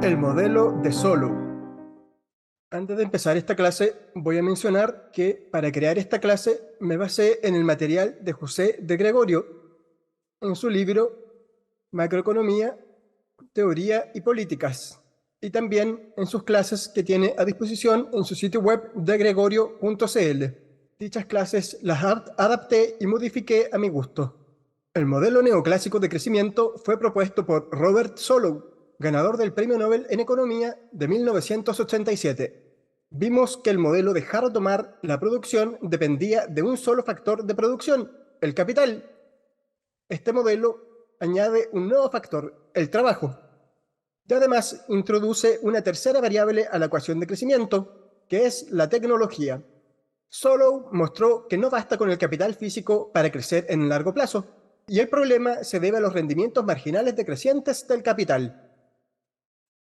El modelo de Solow. Antes de empezar esta clase, voy a mencionar que para crear esta clase me basé en el material de José de Gregorio, en su libro Macroeconomía, Teoría y Políticas, y también en sus clases que tiene a disposición en su sitio web degregorio.cl. Dichas clases las adapté y modifiqué a mi gusto. El modelo neoclásico de crecimiento fue propuesto por Robert Solow, ganador del Premio Nobel en Economía de 1987. Vimos que el modelo dejara tomar la producción dependía de un solo factor de producción, el capital. Este modelo añade un nuevo factor, el trabajo, y además introduce una tercera variable a la ecuación de crecimiento, que es la tecnología. Solow mostró que no basta con el capital físico para crecer en el largo plazo, y el problema se debe a los rendimientos marginales decrecientes del capital.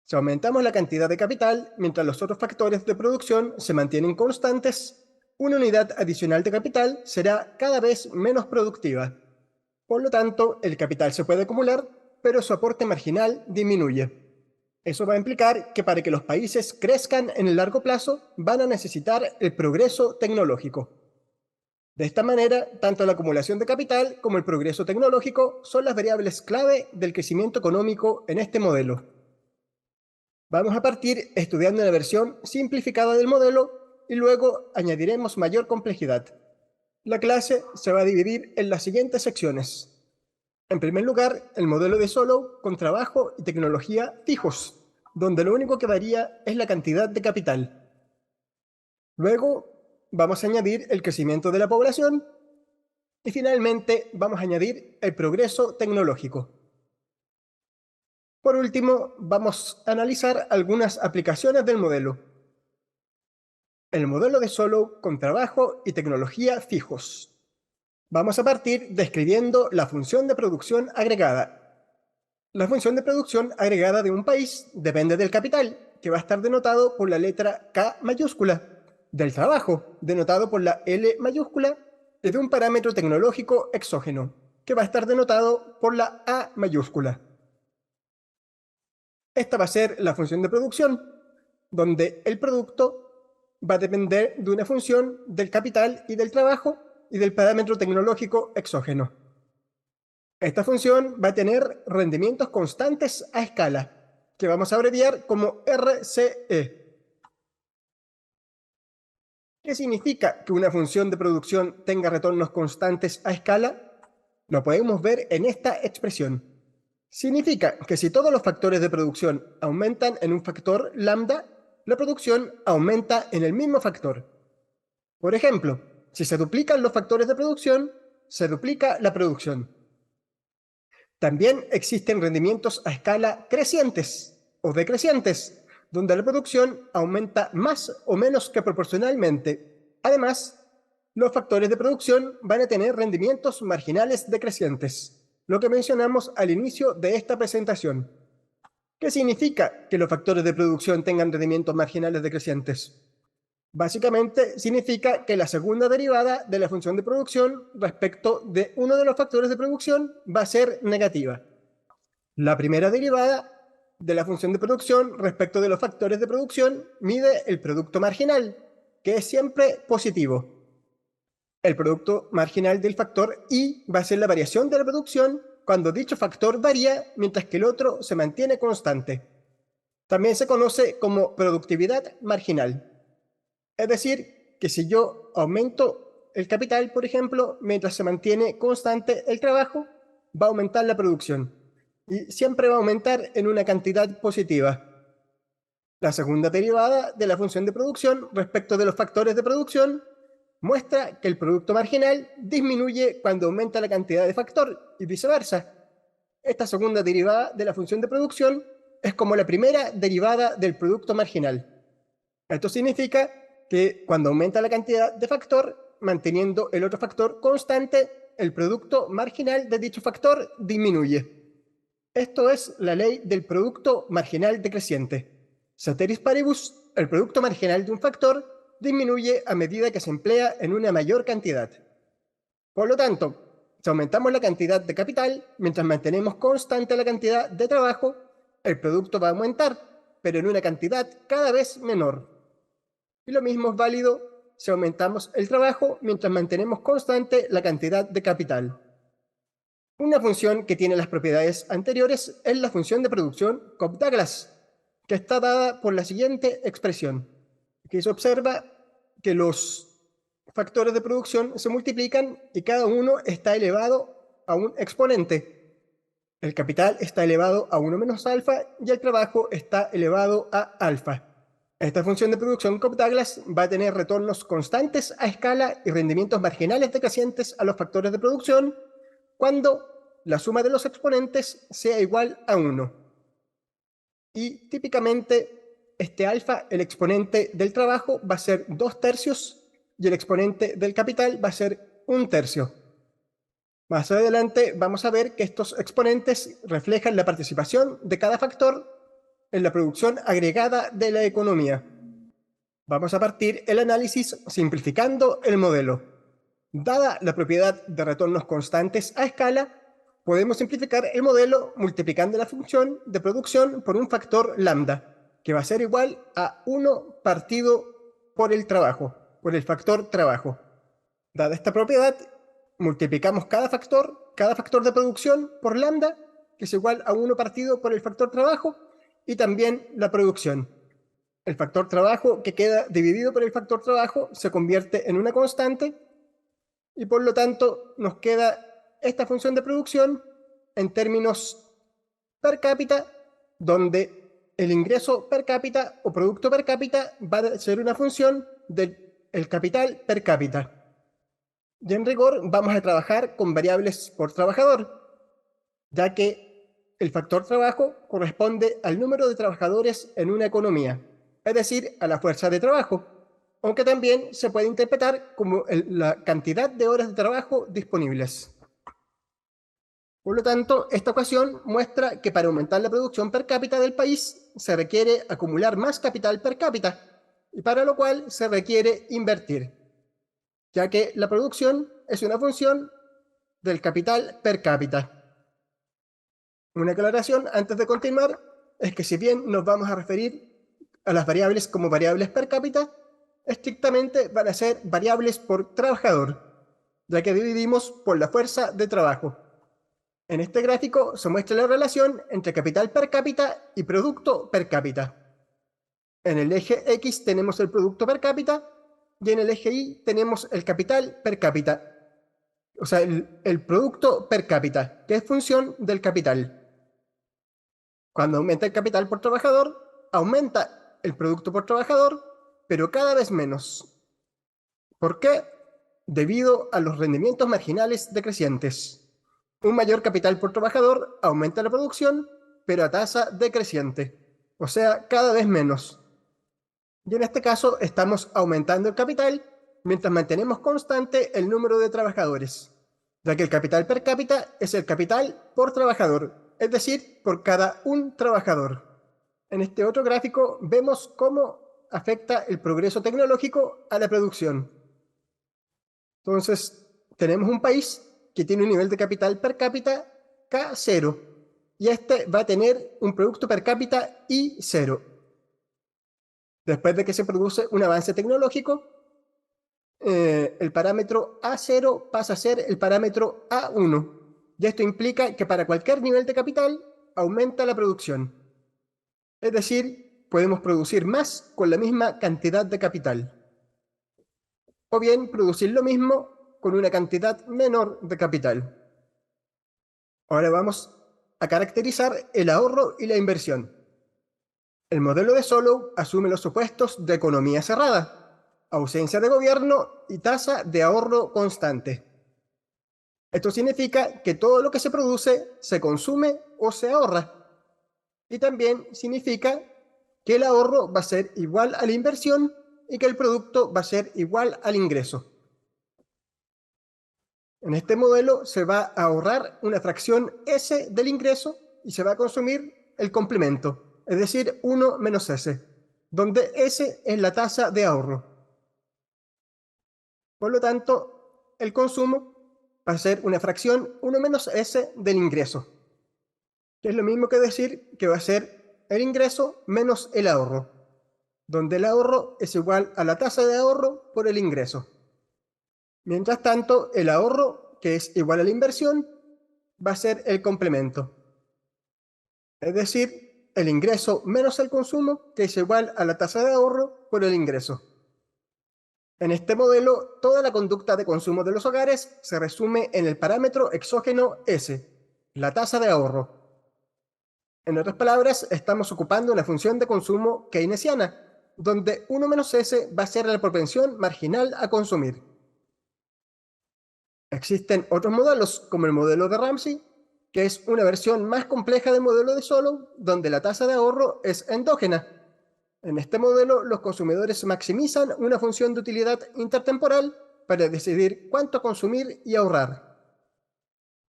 Si aumentamos la cantidad de capital, mientras los otros factores de producción se mantienen constantes, una unidad adicional de capital será cada vez menos productiva. Por lo tanto, el capital se puede acumular, pero su aporte marginal disminuye. Eso va a implicar que para que los países crezcan en el largo plazo, van a necesitar el progreso tecnológico. De esta manera, tanto la acumulación de capital como el progreso tecnológico son las variables clave del crecimiento económico en este modelo. Vamos a partir estudiando la versión simplificada del modelo y luego añadiremos mayor complejidad. La clase se va a dividir en las siguientes secciones. En primer lugar, el modelo de Solow con trabajo y tecnología fijos, donde lo único que varía es la cantidad de capital. Luego, vamos a añadir el crecimiento de la población y finalmente vamos a añadir el progreso tecnológico. Por último, vamos a analizar algunas aplicaciones del modelo. El modelo de Solow con trabajo y tecnología fijos. Vamos a partir describiendo la función de producción agregada. La función de producción agregada de un país depende del capital, que va a estar denotado por la letra K mayúscula, del trabajo, denotado por la L mayúscula, y de un parámetro tecnológico exógeno, que va a estar denotado por la A mayúscula. Esta va a ser la función de producción, donde el producto va a depender de una función del capital y del trabajo y del parámetro tecnológico exógeno. Esta función va a tener rendimientos constantes a escala, que vamos a abreviar como RCE. ¿Qué significa que una función de producción tenga retornos constantes a escala? Lo podemos ver en esta expresión. Significa que si todos los factores de producción aumentan en un factor lambda, la producción aumenta en el mismo factor. Por ejemplo, si se duplican los factores de producción, se duplica la producción. También existen rendimientos a escala crecientes o decrecientes, donde la producción aumenta más o menos que proporcionalmente. Además, los factores de producción van a tener rendimientos marginales decrecientes, lo que mencionamos al inicio de esta presentación. ¿Qué significa que los factores de producción tengan rendimientos marginales decrecientes? Básicamente significa que la segunda derivada de la función de producción respecto de uno de los factores de producción va a ser negativa. La primera derivada de la función de producción respecto de los factores de producción mide el producto marginal, que es siempre positivo. El producto marginal del factor Y va a ser la variación de la producción cuando dicho factor varía mientras que el otro se mantiene constante. También se conoce como productividad marginal. Es decir, que si yo aumento el capital, por ejemplo, mientras se mantiene constante el trabajo, va a aumentar la producción. Y siempre va a aumentar en una cantidad positiva. La segunda derivada de la función de producción respecto de los factores de producción muestra que el producto marginal disminuye cuando aumenta la cantidad de factor y viceversa. Esta segunda derivada de la función de producción es como la primera derivada del producto marginal. Esto significa que cuando aumenta la cantidad de factor, manteniendo el otro factor constante, el producto marginal de dicho factor disminuye. Esto es la ley del producto marginal decreciente. Ceteris paribus, el producto marginal de un factor disminuye a medida que se emplea en una mayor cantidad. Por lo tanto, si aumentamos la cantidad de capital, mientras mantenemos constante la cantidad de trabajo, el producto va a aumentar. pero en una cantidad cada vez menor. Y lo mismo es válido si aumentamos el trabajo mientras mantenemos constante la cantidad de capital. Una función que tiene las propiedades anteriores es la función de producción Cobb-Douglas, que está dada por la siguiente expresión. Aquí se observa que los factores de producción se multiplican y cada uno está elevado a un exponente. El capital está elevado a 1 menos alfa y el trabajo está elevado a alfa. Esta función de producción Cobb-Douglas va a tener retornos constantes a escala y rendimientos marginales decrecientes a los factores de producción cuando la suma de los exponentes sea igual a 1. Y típicamente este alfa, el exponente del trabajo, va a ser 2/3 y el exponente del capital va a ser 1/3. Más adelante vamos a ver que estos exponentes reflejan la participación de cada factor en la producción agregada de la economía. Vamos a partir el análisis simplificando el modelo. Dada la propiedad de retornos constantes a escala, podemos simplificar el modelo multiplicando la función de producción por un factor lambda, que va a ser igual a 1 partido por el trabajo, por el factor trabajo. Dada esta propiedad, multiplicamos cada factor de producción por lambda, que es igual a 1 partido por el factor trabajo, y también la producción. El factor trabajo que queda dividido por el factor trabajo se convierte en una constante y por lo tanto nos queda esta función de producción en términos per cápita, donde el ingreso per cápita o producto per cápita va a ser una función del capital per cápita. Y en rigor vamos a trabajar con variables por trabajador, ya que el factor trabajo corresponde al número de trabajadores en una economía, es decir, a la fuerza de trabajo, aunque también se puede interpretar como la cantidad de horas de trabajo disponibles. Por lo tanto, esta ecuación muestra que para aumentar la producción per cápita del país se requiere acumular más capital per cápita, y para lo cual se requiere invertir, ya que la producción es una función del capital per cápita. Una aclaración antes de continuar es que si bien nos vamos a referir a las variables como variables per cápita, estrictamente van a ser variables por trabajador, ya que dividimos por la fuerza de trabajo. En este gráfico se muestra la relación entre capital per cápita y producto per cápita. En el eje X tenemos el producto per cápita y en el eje Y tenemos el capital per cápita, o sea, el producto per cápita, que es función del capital. Cuando aumenta el capital por trabajador, aumenta el producto por trabajador, pero cada vez menos. ¿Por qué? Debido a los rendimientos marginales decrecientes. Un mayor capital por trabajador aumenta la producción, pero a tasa decreciente, o sea, cada vez menos. Y en este caso estamos aumentando el capital mientras mantenemos constante el número de trabajadores, ya que el capital per cápita es el capital por trabajador, es decir, por cada un trabajador. En este otro gráfico vemos cómo afecta el progreso tecnológico a la producción. Entonces, tenemos un país que tiene un nivel de capital per cápita K0 y este va a tener un producto per cápita I0. Después de que se produce un avance tecnológico, el parámetro A0 pasa a ser el parámetro A1. Y esto implica que para cualquier nivel de capital aumenta la producción. Es decir, podemos producir más con la misma cantidad de capital. O bien producir lo mismo con una cantidad menor de capital. Ahora vamos a caracterizar el ahorro y la inversión. El modelo de Solow asume los supuestos de economía cerrada, ausencia de gobierno y tasa de ahorro constante. Esto significa que todo lo que se produce se consume o se ahorra. Y también significa que el ahorro va a ser igual a la inversión y que el producto va a ser igual al ingreso. En este modelo se va a ahorrar una fracción S del ingreso y se va a consumir el complemento, es decir, 1 menos S, donde S es la tasa de ahorro. Por lo tanto, el consumo va a ser una fracción 1 menos S del ingreso, que es lo mismo que decir que va a ser el ingreso menos el ahorro, donde el ahorro es igual a la tasa de ahorro por el ingreso. Mientras tanto, el ahorro, que es igual a la inversión, va a ser el complemento. Es decir, el ingreso menos el consumo, que es igual a la tasa de ahorro por el ingreso. En este modelo, toda la conducta de consumo de los hogares se resume en el parámetro exógeno S, la tasa de ahorro. En otras palabras, estamos ocupando una función de consumo keynesiana, donde 1 menos S va a ser la propensión marginal a consumir. Existen otros modelos, como el modelo de Ramsey, que es una versión más compleja del modelo de Solow, donde la tasa de ahorro es endógena. En este modelo, los consumidores maximizan una función de utilidad intertemporal para decidir cuánto consumir y ahorrar.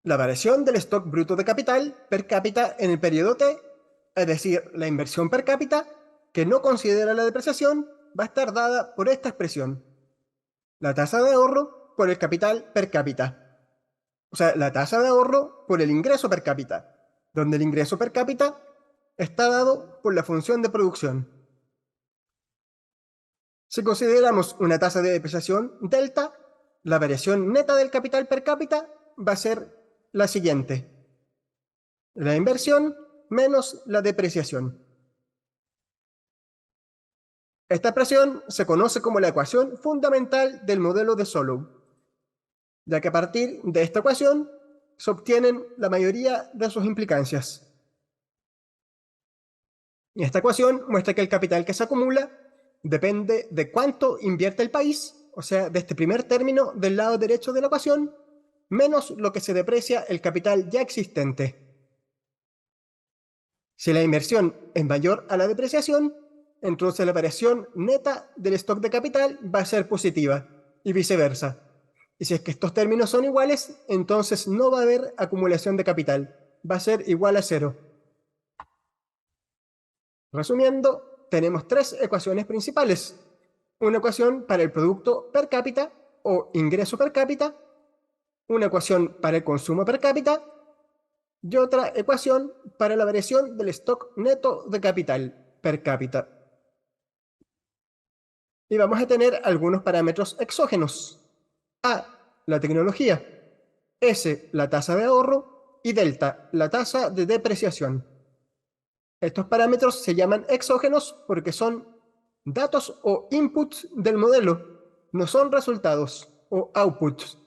La variación del stock bruto de capital per cápita en el periodo T, es decir, la inversión per cápita, que no considera la depreciación, va a estar dada por esta expresión. La tasa de ahorro por el capital per cápita. O sea, la tasa de ahorro por el ingreso per cápita, donde el ingreso per cápita está dado por la función de producción. Si consideramos una tasa de depreciación delta, la variación neta del capital per cápita va a ser la siguiente: la inversión menos la depreciación. Esta expresión se conoce como la ecuación fundamental del modelo de Solow, ya que a partir de esta ecuación se obtienen la mayoría de sus implicancias. Y esta ecuación muestra que el capital que se acumula depende de cuánto invierte el país, o sea, de este primer término del lado derecho de la ecuación, menos lo que se deprecia el capital ya existente. Si la inversión es mayor a la depreciación, entonces la variación neta del stock de capital va a ser positiva y viceversa. Y si es que estos términos son iguales, entonces no va a haber acumulación de capital, va a ser igual a cero. Resumiendo, tenemos tres ecuaciones principales. Una ecuación para el producto per cápita o ingreso per cápita, una ecuación para el consumo per cápita y otra ecuación para la variación del stock neto de capital per cápita. Y vamos a tener algunos parámetros exógenos. A, la tecnología. S, la tasa de ahorro. Y delta, la tasa de depreciación. Estos parámetros se llaman exógenos porque son datos o inputs del modelo, no son resultados o outputs.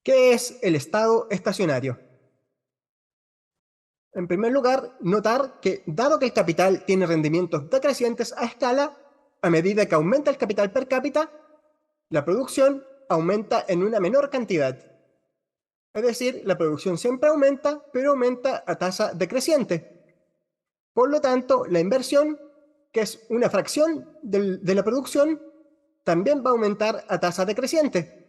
¿Qué es el estado estacionario? En primer lugar, notar que, dado que el capital tiene rendimientos decrecientes a escala, a medida que aumenta el capital per cápita, la producción aumenta en una menor cantidad. Es decir, la producción siempre aumenta, pero aumenta a tasa decreciente. Por lo tanto, la inversión, que es una fracción de la producción, también va a aumentar a tasa decreciente.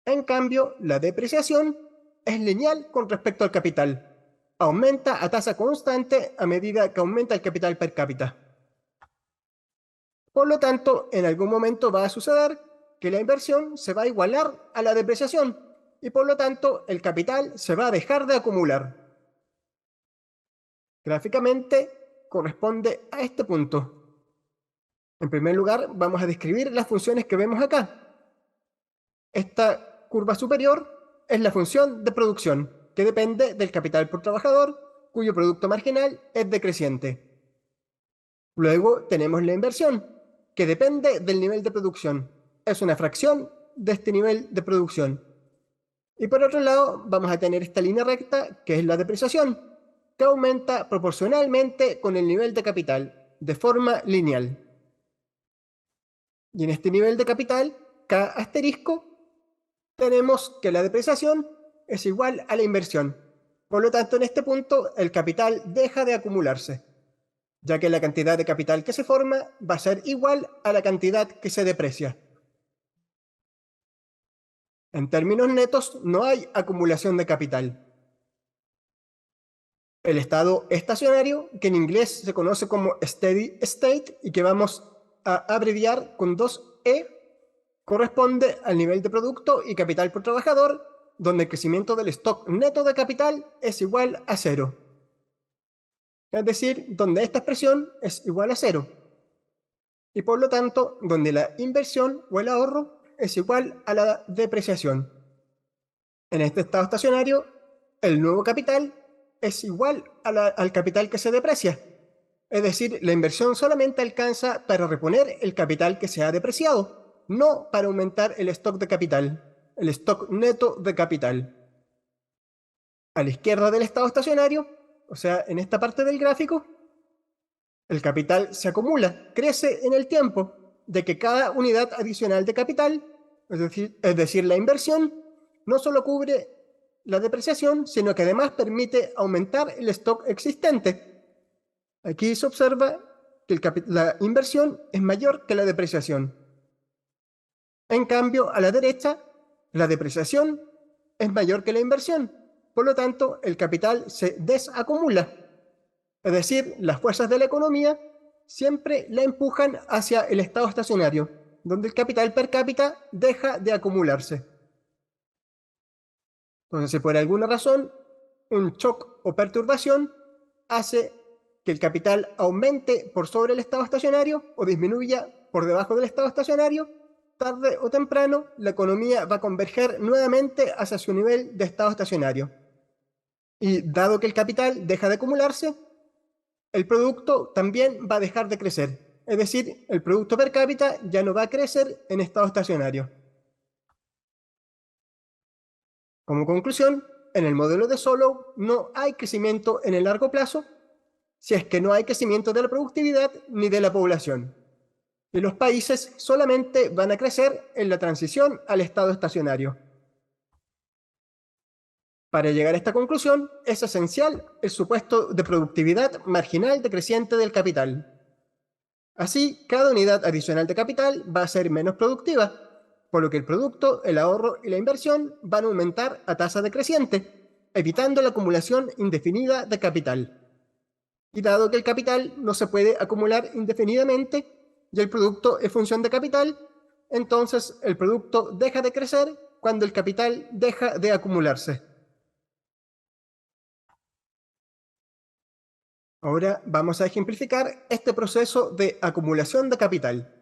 En cambio, la depreciación es lineal con respecto al capital. Aumenta a tasa constante a medida que aumenta el capital per cápita. Por lo tanto, en algún momento va a suceder que la inversión se va a igualar a la depreciación y por lo tanto el capital se va a dejar de acumular. Gráficamente corresponde a este punto. En primer lugar, vamos a describir las funciones que vemos acá. Esta curva superior es la función de producción, que depende del capital por trabajador, cuyo producto marginal es decreciente. Luego tenemos la inversión, que depende del nivel de producción. Es una fracción de este nivel de producción. Y por otro lado, vamos a tener esta línea recta, que es la depreciación, que aumenta proporcionalmente con el nivel de capital, de forma lineal. Y en este nivel de capital, K asterisco, tenemos que la depreciación es igual a la inversión. Por lo tanto, en este punto, el capital deja de acumularse, ya que la cantidad de capital que se forma va a ser igual a la cantidad que se deprecia. En términos netos, no hay acumulación de capital. El estado estacionario, que en inglés se conoce como steady state y que vamos a abreviar con 2E, corresponde al nivel de producto y capital por trabajador, donde el crecimiento del stock neto de capital es igual a cero. es decir, donde esta expresión es igual a 0, y por lo tanto, donde la inversión o el ahorro es igual a la depreciación. En este estado estacionario, el nuevo capital es igual al capital que se deprecia. Es decir, la inversión solamente alcanza para reponer el capital que se ha depreciado, no para aumentar el stock de capital, el stock neto de capital. A la izquierda del estado estacionario, o sea, en esta parte del gráfico, el capital se acumula, crece en el tiempo, de que cada unidad adicional de capital, es decir, la inversión, no solo cubre la depreciación, sino que además permite aumentar el stock existente. Aquí se observa que la inversión es mayor que la depreciación. En cambio, a la derecha, la depreciación es mayor que la inversión. Por lo tanto, el capital se desacumula. Es decir, las fuerzas de la economía siempre la empujan hacia el estado estacionario, donde el capital per cápita deja de acumularse. Entonces, si por alguna razón un shock o perturbación hace que el capital aumente por sobre el estado estacionario o disminuya por debajo del estado estacionario, tarde o temprano la economía va a converger nuevamente hacia su nivel de estado estacionario. Y dado que el capital deja de acumularse, el producto también va a dejar de crecer. Es decir, el producto per cápita ya no va a crecer en estado estacionario. Como conclusión, en el modelo de Solow no hay crecimiento en el largo plazo si es que no hay crecimiento de la productividad ni de la población. Y los países solamente van a crecer en la transición al estado estacionario. Para llegar a esta conclusión, es esencial el supuesto de productividad marginal decreciente del capital. Así, cada unidad adicional de capital va a ser menos productiva, por lo que el producto, el ahorro y la inversión van a aumentar a tasa decreciente, evitando la acumulación indefinida de capital. Y dado que el capital no se puede acumular indefinidamente y el producto es función de capital, entonces el producto deja de crecer cuando el capital deja de acumularse. Ahora vamos a ejemplificar este proceso de acumulación de capital.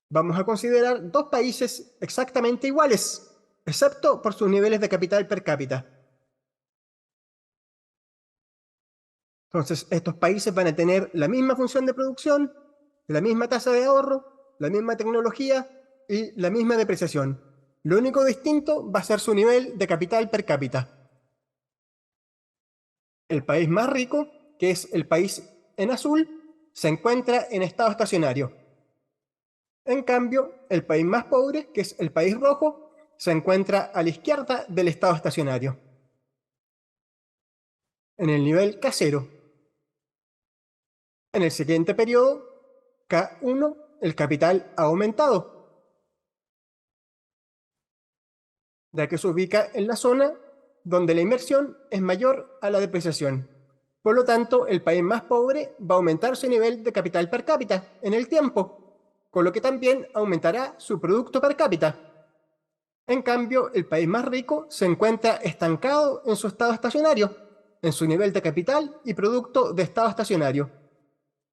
Vamos a considerar dos países exactamente iguales, excepto por sus niveles de capital per cápita. Entonces, estos países van a tener la misma función de producción, la misma tasa de ahorro, la misma tecnología y la misma depreciación. Lo único distinto va a ser su nivel de capital per cápita. El país más rico, que es el país en azul, se encuentra en estado estacionario. En cambio, el país más pobre, que es el país rojo, se encuentra a la izquierda del estado estacionario, en el nivel K0. En el siguiente periodo, K1, el capital ha aumentado, ya que se ubica en la zona donde la inversión es mayor a la depreciación. Por lo tanto, el país más pobre va a aumentar su nivel de capital per cápita en el tiempo, con lo que también aumentará su producto per cápita. En cambio, el país más rico se encuentra estancado en su estado estacionario, en su nivel de capital y producto de estado estacionario.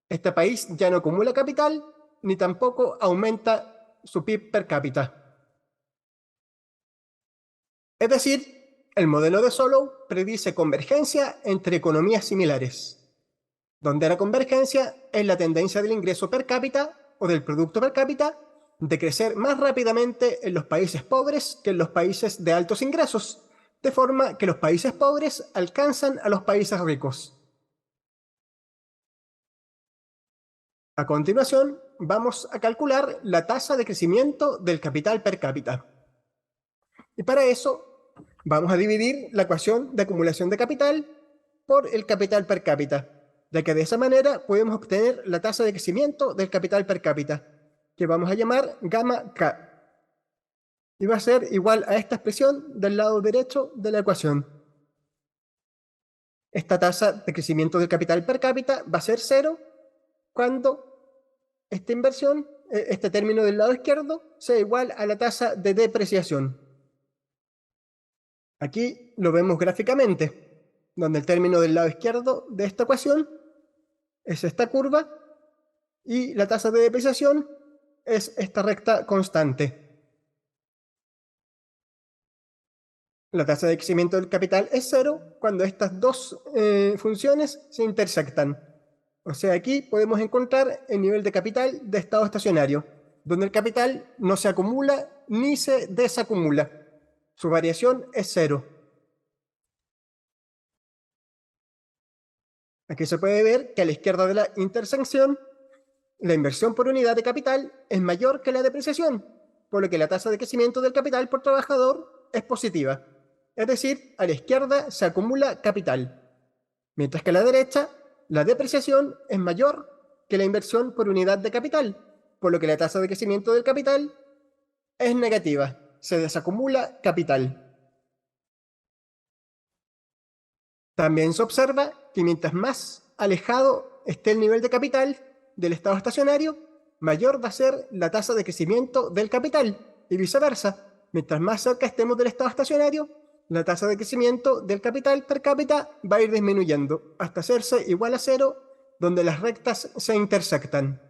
Este país ya no acumula capital ni tampoco aumenta su PIB per cápita. Es decir, el modelo de Solow predice convergencia entre economías similares, donde la convergencia es la tendencia del ingreso per cápita o del producto per cápita de crecer más rápidamente en los países pobres que en los países de altos ingresos, de forma que los países pobres alcanzan a los países ricos. A continuación, vamos a calcular la tasa de crecimiento del capital per cápita. Y para eso, vamos a dividir la ecuación de acumulación de capital por el capital per cápita, ya que de esa manera podemos obtener la tasa de crecimiento del capital per cápita, que vamos a llamar gamma K. Y va a ser igual a esta expresión del lado derecho de la ecuación. Esta tasa de crecimiento del capital per cápita va a ser 0 cuando esta inversión, este término del lado izquierdo, sea igual a la tasa de depreciación. Aquí lo vemos gráficamente. donde el término del lado izquierdo de esta ecuación es esta curva y la tasa de depreciación es esta recta constante. La tasa de crecimiento del capital es 0 cuando estas dos funciones se intersectan. O sea, aquí podemos encontrar el nivel de capital de estado estacionario, donde el capital no se acumula ni se desacumula. Su variación es 0. Aquí se puede ver que a la izquierda de la intersección, la inversión por unidad de capital es mayor que la depreciación, por lo que la tasa de crecimiento del capital por trabajador es positiva. Es decir, a la izquierda se acumula capital, mientras que a la derecha la depreciación es mayor que la inversión por unidad de capital, por lo que la tasa de crecimiento del capital es negativa, se desacumula capital. También se observa que mientras más alejado esté el nivel de capital del estado estacionario, mayor va a ser la tasa de crecimiento del capital y viceversa. Mientras más cerca estemos del estado estacionario, la tasa de crecimiento del capital per cápita va a ir disminuyendo hasta hacerse igual a 0, donde las rectas se intersectan.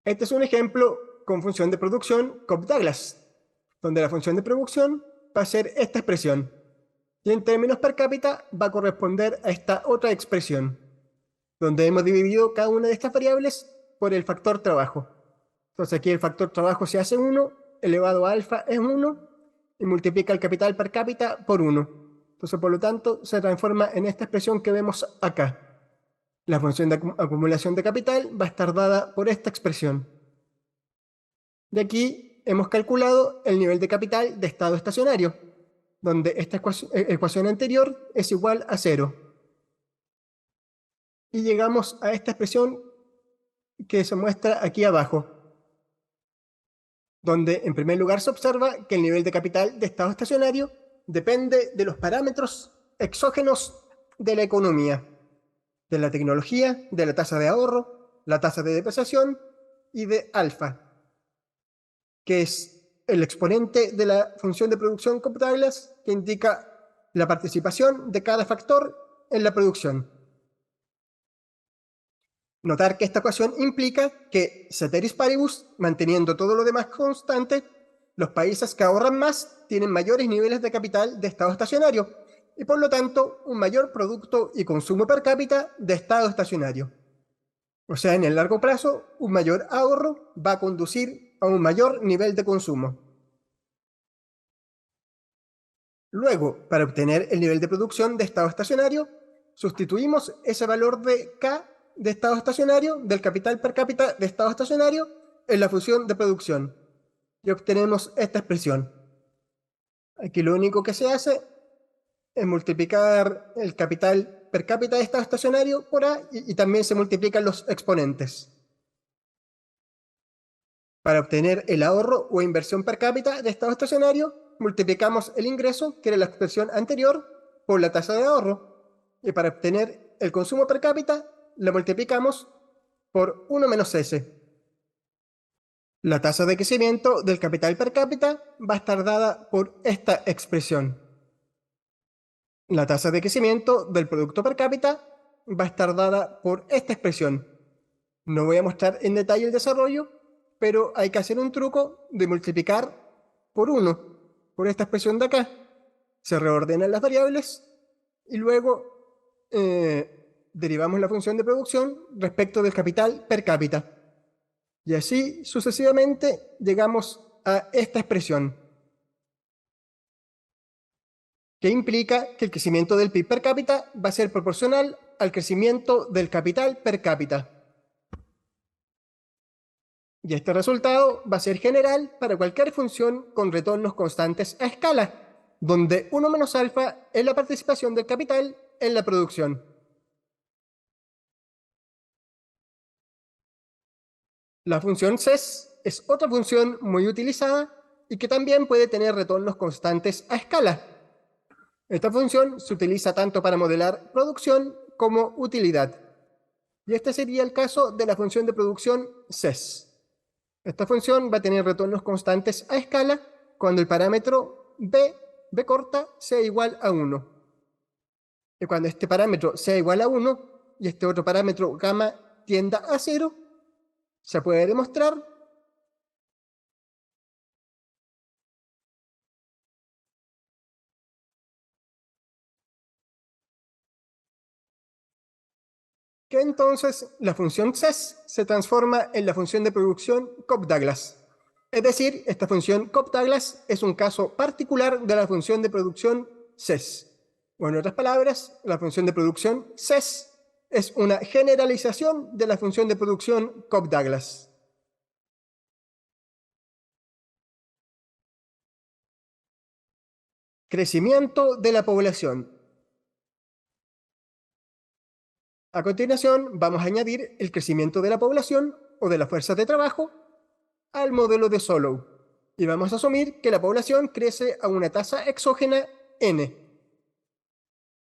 Este es un ejemplo con función de producción Cobb-Douglas, donde la función de producción va a ser esta expresión, y en términos per cápita va a corresponder a esta otra expresión, donde hemos dividido cada una de estas variables por el factor trabajo. Entonces aquí el factor trabajo se hace 1, elevado a alfa es 1, y multiplica el capital per cápita por 1. Entonces, por lo tanto, se transforma en esta expresión que vemos acá. La función de acumulación de capital va a estar dada por esta expresión. De aquí hemos calculado el nivel de capital de estado estacionario, donde esta ecuación anterior es igual a 0. Y llegamos a esta expresión que se muestra aquí abajo, donde en primer lugar se observa que el nivel de capital de estado estacionario depende de los parámetros exógenos de la economía, de la tecnología, de la tasa de ahorro, la tasa de depreciación y de alfa, que es el exponente de la función de producción Cobb-Douglas que indica la participación de cada factor en la producción. Notar que esta ecuación implica que, ceteris paribus, manteniendo todo lo demás constante, los países que ahorran más tienen mayores niveles de capital de estado estacionario y por lo tanto un mayor producto y consumo per cápita de estado estacionario. O sea, en el largo plazo, un mayor ahorro va a conducir a un mayor nivel de consumo. Luego, para obtener el nivel de producción de estado estacionario, sustituimos ese valor de K de estado estacionario, del capital per cápita de estado estacionario, en la función de producción. Y obtenemos esta expresión. Aquí lo único que se hace es multiplicar el capital per cápita de estado estacionario por A y también se multiplican los exponentes. Para obtener el ahorro o inversión per cápita de estado estacionario, multiplicamos el ingreso, que era la expresión anterior, por la tasa de ahorro. Y para obtener el consumo per cápita, la multiplicamos por 1 menos S. La tasa de crecimiento del capital per cápita va a estar dada por esta expresión. La tasa de crecimiento del producto per cápita va a estar dada por esta expresión. No voy a mostrar en detalle el desarrollo, pero hay que hacer un truco de multiplicar por 1, por esta expresión de acá. Se reordenan las variables y luego derivamos la función de producción respecto del capital per cápita. Y así sucesivamente llegamos a esta expresión, que implica que el crecimiento del PIB per cápita va a ser proporcional al crecimiento del capital per cápita. Y este resultado va a ser general para cualquier función con retornos constantes a escala, donde 1 menos alfa es la participación del capital en la producción. La función CES es otra función muy utilizada y que también puede tener retornos constantes a escala. Esta función se utiliza tanto para modelar producción como utilidad. Y este sería el caso de la función de producción CES. Esta función va a tener retornos constantes a escala cuando el parámetro B b corta sea igual a 1. Y cuando este parámetro sea igual a 1 y este otro parámetro gamma tienda a 0, se puede demostrar que entonces la función ses se transforma en la función de producción Cobb-Douglas. Es decir, esta función Cobb-Douglas es un caso particular de la función de producción ses. O en otras palabras, la función de producción ses es una generalización de la función de producción Cobb-Douglas. Crecimiento de la población. A continuación, vamos a añadir el crecimiento de la población o de la fuerza de trabajo al modelo de Solow. Y vamos a asumir que la población crece a una tasa exógena n.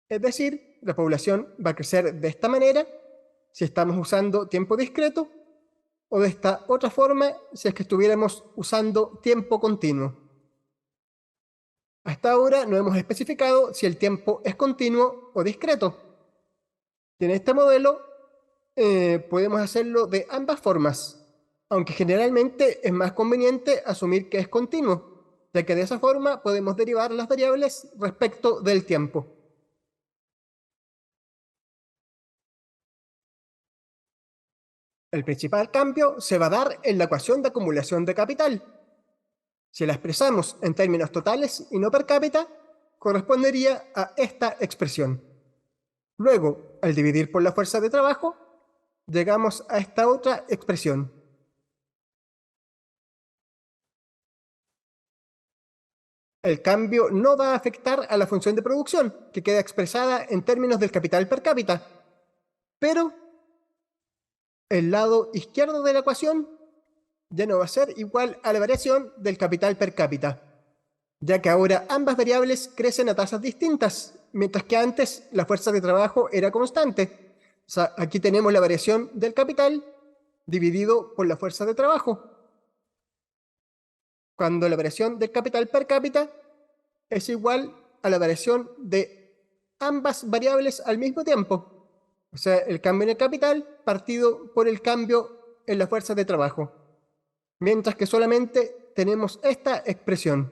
Es decir, la población va a crecer de esta manera si estamos usando tiempo discreto o de esta otra forma si es que estuviéramos usando tiempo continuo. Hasta ahora no hemos especificado si el tiempo es continuo o discreto. Y en este modelo podemos hacerlo de ambas formas, aunque generalmente es más conveniente asumir que es continuo, ya que de esa forma podemos derivar las variables respecto del tiempo. El principal cambio se va a dar en la ecuación de acumulación de capital. Si la expresamos en términos totales y no per cápita, correspondería a esta expresión. Luego, al dividir por la fuerza de trabajo, llegamos a esta otra expresión. El cambio no va a afectar a la función de producción, que queda expresada en términos del capital per cápita, pero el lado izquierdo de la ecuación ya no va a ser igual a la variación del capital per cápita, ya que ahora ambas variables crecen a tasas distintas, mientras que antes la fuerza de trabajo era constante. O sea, aquí tenemos la variación del capital dividido por la fuerza de trabajo, cuando la variación del capital per cápita es igual a la variación de ambas variables al mismo tiempo. O sea, el cambio en el capital partido por el cambio en la fuerza de trabajo. Mientras que solamente tenemos esta expresión.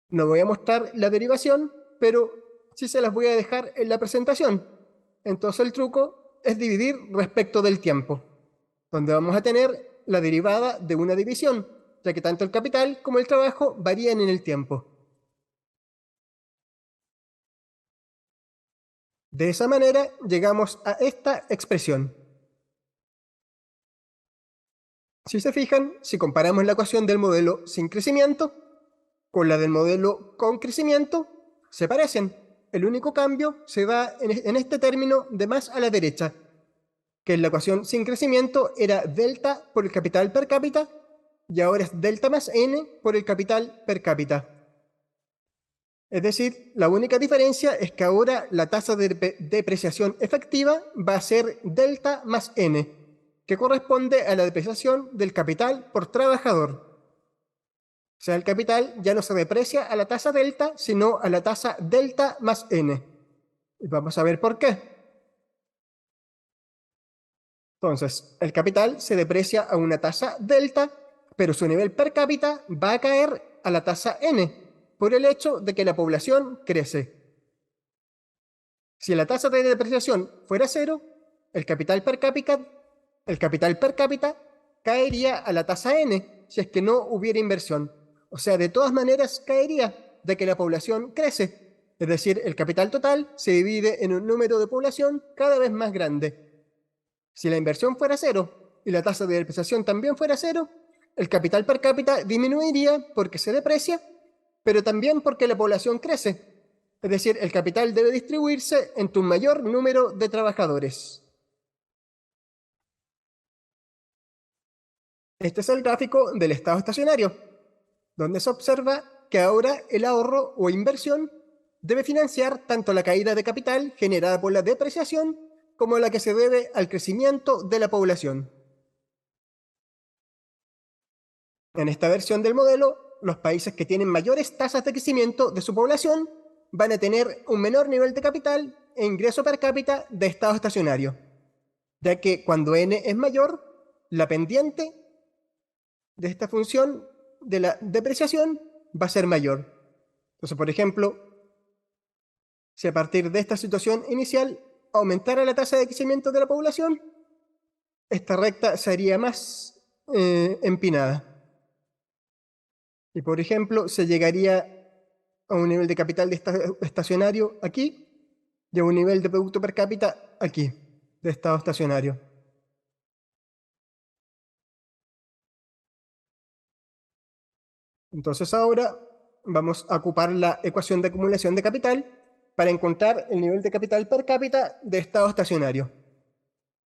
No voy a mostrar la derivación, pero sí se las voy a dejar en la presentación. Entonces el truco es dividir respecto del tiempo, donde vamos a tener la derivada de una división, ya que tanto el capital como el trabajo varían en el tiempo. De esa manera llegamos a esta expresión. Si se fijan, si comparamos la ecuación del modelo sin crecimiento con la del modelo con crecimiento, se parecen. El único cambio se da en este término de más a la derecha, que en la ecuación sin crecimiento era delta por el capital per cápita y ahora es delta más n por el capital per cápita. Es decir, la única diferencia es que ahora la tasa de depreciación efectiva va a ser delta más n, que corresponde a la depreciación del capital por trabajador. O sea, el capital ya no se deprecia a la tasa delta, sino a la tasa delta más n. Y vamos a ver por qué. Entonces, el capital se deprecia a una tasa delta, pero su nivel per cápita va a caer a la tasa n, por el hecho de que la población crece. Si la tasa de depreciación fuera cero, el capital per cápita caería a la tasa n, si es que no hubiera inversión. O sea, de todas maneras caería, de que la población crece. Es decir, el capital total se divide en un número de población cada vez más grande. Si la inversión fuera cero y la tasa de depreciación también fuera cero, el capital per cápita disminuiría porque se deprecia, pero también porque la población crece. Es decir, el capital debe distribuirse entre un mayor número de trabajadores. Este es el gráfico del estado estacionario, donde se observa que ahora el ahorro o inversión debe financiar tanto la caída de capital generada por la depreciación como la que se debe al crecimiento de la población. En esta versión del modelo los países que tienen mayores tasas de crecimiento de su población van a tener un menor nivel de capital e ingreso per cápita de estado estacionario, ya que cuando n es mayor, la pendiente de esta función de la depreciación va a ser mayor. Entonces, por ejemplo, si a partir de esta situación inicial aumentara la tasa de crecimiento de la población, esta recta sería más empinada. Y por ejemplo, se llegaría a un nivel de capital de estacionario aquí y a un nivel de producto per cápita aquí, de estado estacionario. Entonces ahora vamos a ocupar la ecuación de acumulación de capital para encontrar el nivel de capital per cápita de estado estacionario.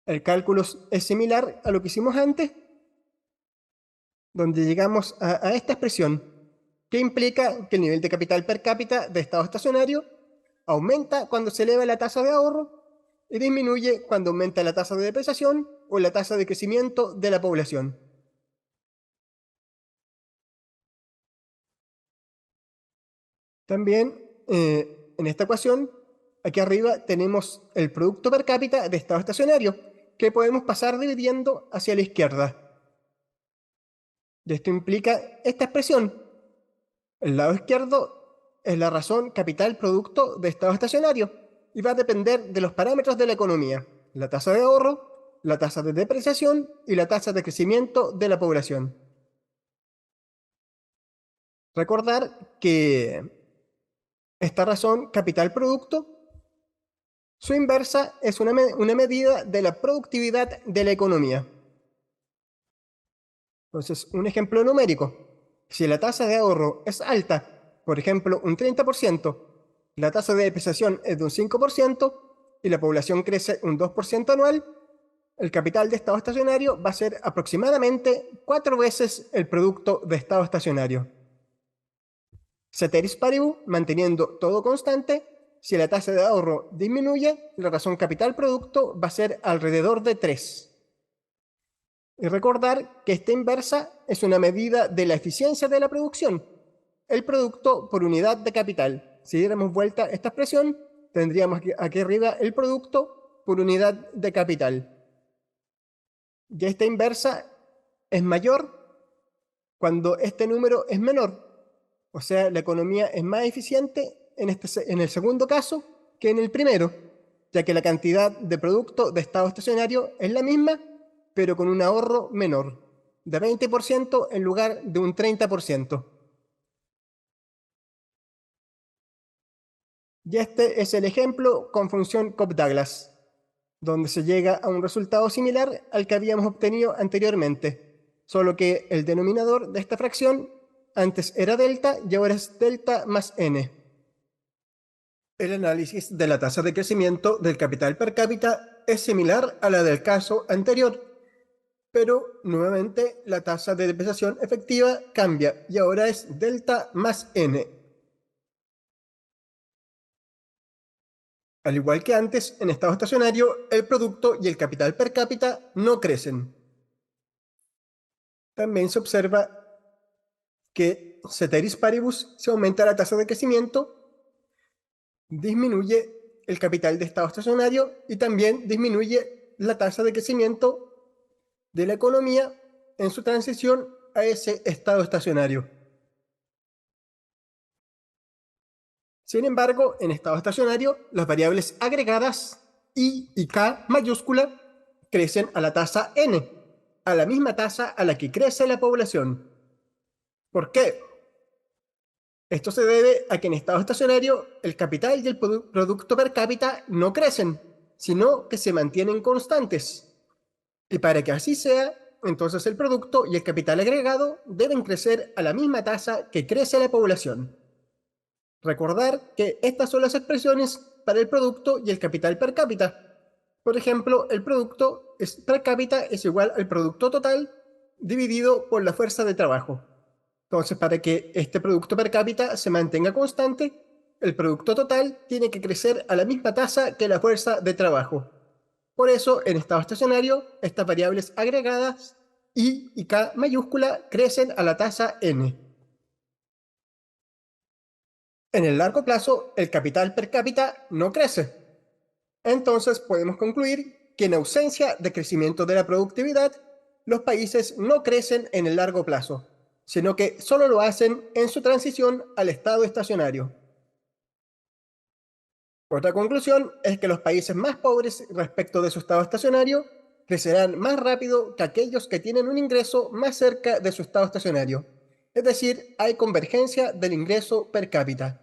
El cálculo es similar a lo que hicimos antes, donde llegamos a esta expresión, que implica que el nivel de capital per cápita de estado estacionario aumenta cuando se eleva la tasa de ahorro y disminuye cuando aumenta la tasa de depreciación o la tasa de crecimiento de la población. También en esta ecuación, aquí arriba tenemos el producto per cápita de estado estacionario, que podemos pasar dividiendo hacia la izquierda. Y esto implica esta expresión. El lado izquierdo es la razón capital producto de estado estacionario y va a depender de los parámetros de la economía, la tasa de ahorro, la tasa de depreciación y la tasa de crecimiento de la población. Recordar que esta razón capital producto, su inversa es una medida de la productividad de la economía. Entonces, un ejemplo numérico. Si la tasa de ahorro es alta, por ejemplo, un 30%, la tasa de depreciación es de un 5% y la población crece un 2% anual, el capital de estado estacionario va a ser aproximadamente 4 veces el producto de estado estacionario. Ceteris paribus, manteniendo todo constante, si la tasa de ahorro disminuye, la razón capital producto va a ser alrededor de 3. Y recordar que esta inversa es una medida de la eficiencia de la producción, el producto por unidad de capital. Si diéramos vuelta a esta expresión, tendríamos aquí arriba el producto por unidad de capital. Y esta inversa es mayor cuando este número es menor. O sea, la economía es más eficiente en el segundo caso que en el primero, ya que la cantidad de producto de estado estacionario es la misma, pero con un ahorro menor, de 20% en lugar de un 30%. Y este es el ejemplo con función Cobb-Douglas, donde se llega a un resultado similar al que habíamos obtenido anteriormente, solo que el denominador de esta fracción antes era delta y ahora es delta más n. El análisis de la tasa de crecimiento del capital per cápita es similar a la del caso anterior, pero nuevamente la tasa de depreciación efectiva cambia y ahora es delta más n. Al igual que antes, en estado estacionario, el producto y el capital per cápita no crecen. También se observa que ceteris paribus, si aumenta la tasa de crecimiento, disminuye el capital de estado estacionario y también disminuye la tasa de crecimiento de la economía en su transición a ese estado estacionario. Sin embargo, en estado estacionario, las variables agregadas I y K mayúscula crecen a la tasa n, a la misma tasa a la que crece la población. ¿Por qué? Esto se debe a que en estado estacionario el capital y el producto per cápita no crecen, sino que se mantienen constantes. Y para que así sea, entonces el producto y el capital agregado deben crecer a la misma tasa que crece la población. Recordar que estas son las expresiones para el producto y el capital per cápita. Por ejemplo, el producto per cápita es igual al producto total dividido por la fuerza de trabajo. Entonces, para que este producto per cápita se mantenga constante, el producto total tiene que crecer a la misma tasa que la fuerza de trabajo. Por eso, en estado estacionario, estas variables agregadas I y K mayúscula crecen a la tasa n. En el largo plazo, el capital per cápita no crece. Entonces podemos concluir que en ausencia de crecimiento de la productividad, los países no crecen en el largo plazo, sino que solo lo hacen en su transición al estado estacionario. Otra conclusión es que los países más pobres respecto de su estado estacionario crecerán más rápido que aquellos que tienen un ingreso más cerca de su estado estacionario. Es decir, hay convergencia del ingreso per cápita.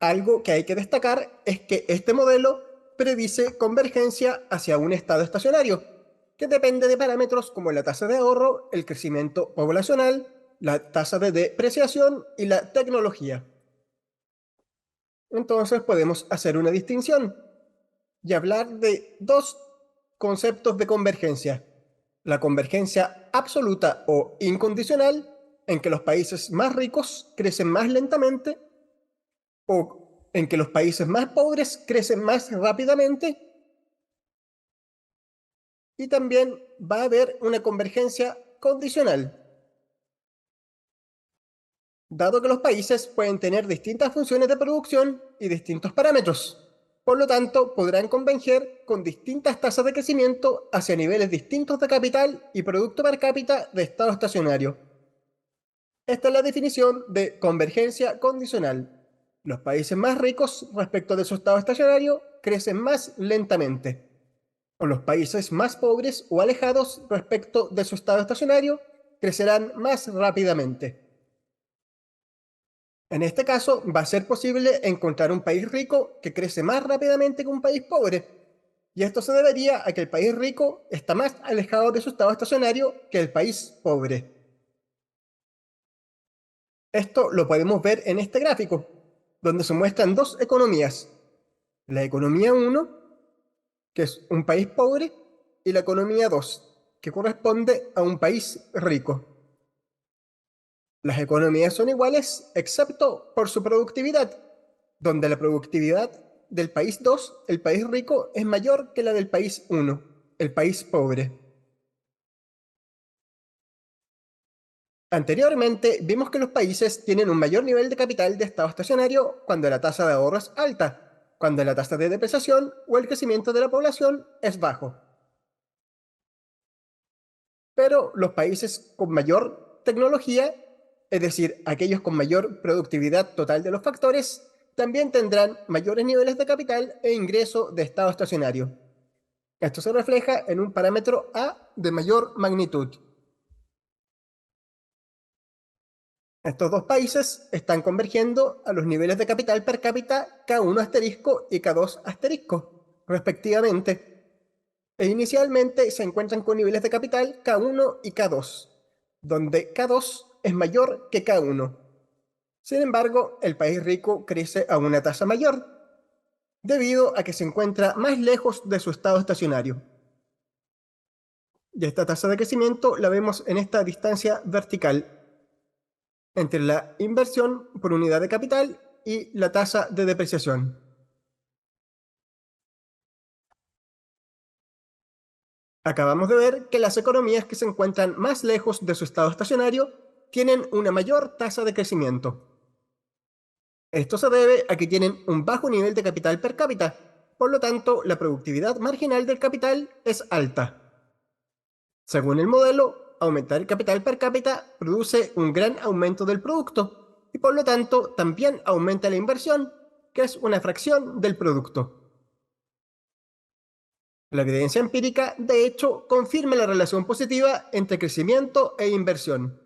Algo que hay que destacar es que este modelo predice convergencia hacia un estado estacionario, que depende de parámetros como la tasa de ahorro, el crecimiento poblacional, la tasa de depreciación y la tecnología. Entonces podemos hacer una distinción y hablar de dos conceptos de convergencia. La convergencia absoluta o incondicional, en que los países más ricos crecen más lentamente, o en que los países más pobres crecen más rápidamente, y también va a haber una convergencia condicional, dado que los países pueden tener distintas funciones de producción y distintos parámetros. Por lo tanto, podrán converger con distintas tasas de crecimiento hacia niveles distintos de capital y producto per cápita de estado estacionario. Esta es la definición de convergencia condicional. Los países más ricos respecto de su estado estacionario crecen más lentamente, o los países más pobres o alejados respecto de su estado estacionario crecerán más rápidamente. En este caso, va a ser posible encontrar un país rico que crece más rápidamente que un país pobre, y esto se debería a que el país rico está más alejado de su estado estacionario que el país pobre. Esto lo podemos ver en este gráfico, donde se muestran dos economías. La economía 1, que es un país pobre, y la economía 2, que corresponde a un país rico. Las economías son iguales excepto por su productividad, donde la productividad del país 2, el país rico, es mayor que la del país 1, el país pobre. Anteriormente vimos que los países tienen un mayor nivel de capital de estado estacionario cuando la tasa de ahorro es alta, cuando la tasa de depreciación o el crecimiento de la población es bajo. Pero los países con mayor tecnología, es decir, aquellos con mayor productividad total de los factores, también tendrán mayores niveles de capital e ingreso de estado estacionario. Esto se refleja en un parámetro A de mayor magnitud. Estos dos países están convergiendo a los niveles de capital per cápita K1 asterisco y K2 asterisco, respectivamente. E inicialmente se encuentran con niveles de capital K1 y K2, donde K2 es mayor que K1. Sin embargo, el país rico crece a una tasa mayor, debido a que se encuentra más lejos de su estado estacionario. Y esta tasa de crecimiento la vemos en esta distancia vertical entre la inversión por unidad de capital y la tasa de depreciación. Acabamos de ver que las economías que se encuentran más lejos de su estado estacionario tienen una mayor tasa de crecimiento. Esto se debe a que tienen un bajo nivel de capital per cápita, por lo tanto la productividad marginal del capital es alta. Según el modelo, aumentar el capital per cápita produce un gran aumento del producto y por lo tanto también aumenta la inversión, que es una fracción del producto. La evidencia empírica, de hecho, confirma la relación positiva entre crecimiento e inversión,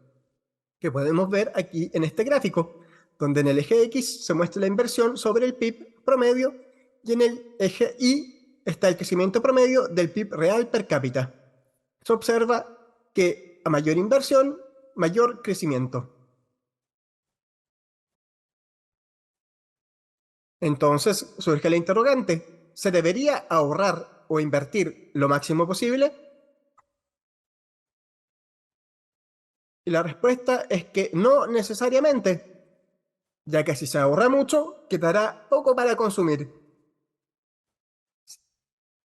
que podemos ver aquí en este gráfico, donde en el eje X se muestra la inversión sobre el PIB promedio y en el eje Y está el crecimiento promedio del PIB real per cápita. Se observa que a mayor inversión, mayor crecimiento. Entonces surge la interrogante, ¿se debería ahorrar o invertir lo máximo posible? Y la respuesta es que no necesariamente, ya que si se ahorra mucho, quedará poco para consumir.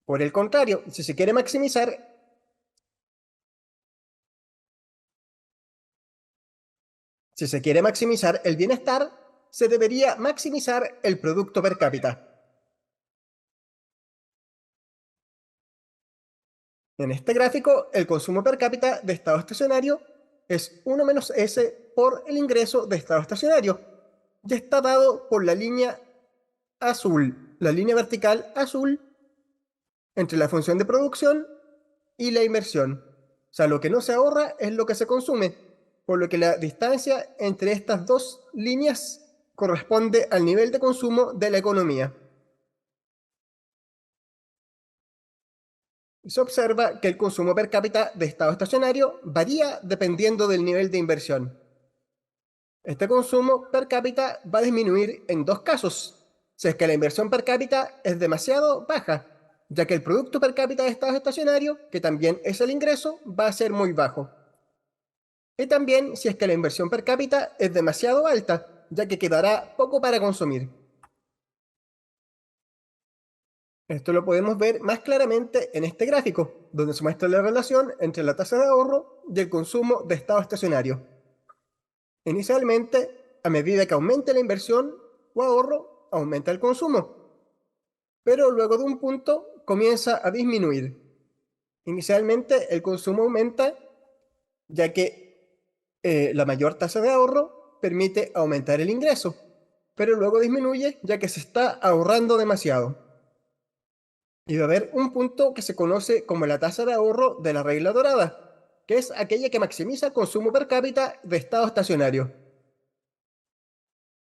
Por el contrario, si se quiere maximizar, Si se quiere maximizar el bienestar, se debería maximizar el producto per cápita. En este gráfico, el consumo per cápita de estado estacionario es 1 menos S por el ingreso de estado estacionario. Ya está dado por la línea azul, la línea vertical azul entre la función de producción y la inversión. O sea, lo que no se ahorra es lo que se consume, por lo que la distancia entre estas dos líneas corresponde al nivel de consumo de la economía. Se observa que el consumo per cápita de estado estacionario varía dependiendo del nivel de inversión. Este consumo per cápita va a disminuir en dos casos, si es que la inversión per cápita es demasiado baja, ya que el producto per cápita de estado estacionario, que también es el ingreso, va a ser muy bajo. Y también si es que la inversión per cápita es demasiado alta, ya que quedará poco para consumir. Esto lo podemos ver más claramente en este gráfico, donde se muestra la relación entre la tasa de ahorro y el consumo de estado estacionario. Inicialmente, a medida que aumente la inversión o ahorro, aumenta el consumo, pero luego de un punto comienza a disminuir. Inicialmente el consumo aumenta ya que la mayor tasa de ahorro permite aumentar el ingreso, pero luego disminuye ya que se está ahorrando demasiado. Y va a haber un punto que se conoce como la tasa de ahorro de la regla dorada, que es aquella que maximiza el consumo per cápita de estado estacionario.